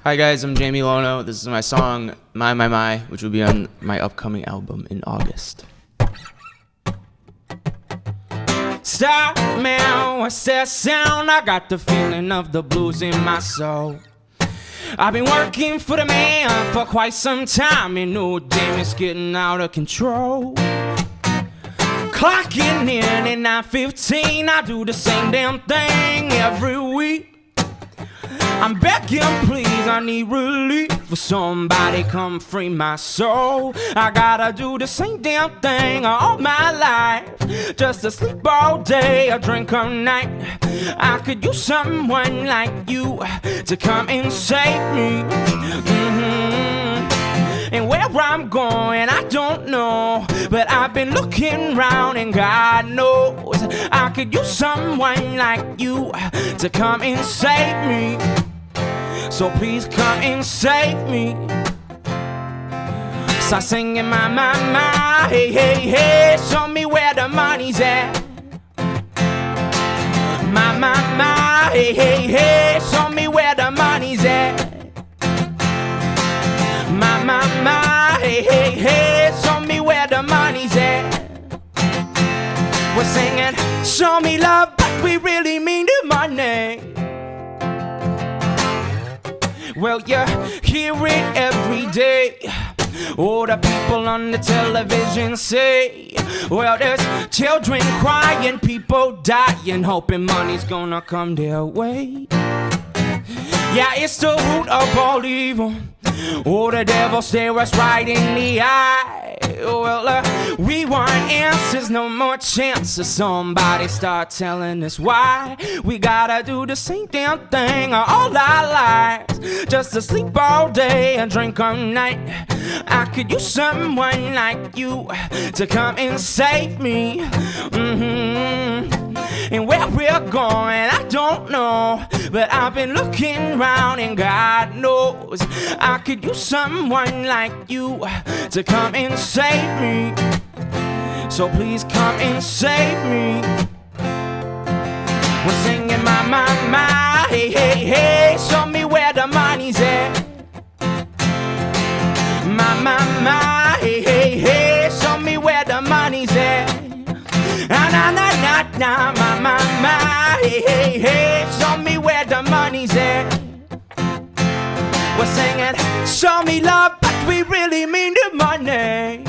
Hi guys, I'm Jamie Lono. This is my song, My, which will be on my upcoming album in August. Stop, man, what's that sound? I got the feeling of the blues in my soul. I've been working for the man for quite some time, and no damn, it's getting out of control. Clocking in at 9:15, I do the same damn thing every week. I'm begging, please, I need relief. For somebody come free my soul. I gotta do the same damn thing all my life, just to sleep all day or drink all night. I could use someone like you to come and save me. And where I'm going, I don't know, but I've been looking around and God knows I could use someone like you to come and save me. So please come and save me. Start singing my, hey, hey, hey, show me where the money's at. My, hey, hey, hey, show me where the money's at. My, hey, hey, hey, show me where the money's at. We're singing, show me love, but we really mean the money. Well, you hear it every day. All the people on the television say, well, there's children crying, people dying, hoping money's gonna come their way. Yeah, it's the root of all evil. Oh, the devil stare us right in the eye. Well, we want answers, no more chances. Somebody start telling us why we gotta do the same damn thing all our lives, just to sleep all day and drink all night. I could use someone like you to come and save me. And where we're going, I don't know, but I've been looking around and God knows I could use someone like you to come and save me. So please come and save me. We're singing my, hey, hey, hey, show me where the money's at. My, hey, hey, hey, show me where the money's at. Na, my, hey, hey, hey, show me where the money's at. We're singing, show me love, but we really mean the money.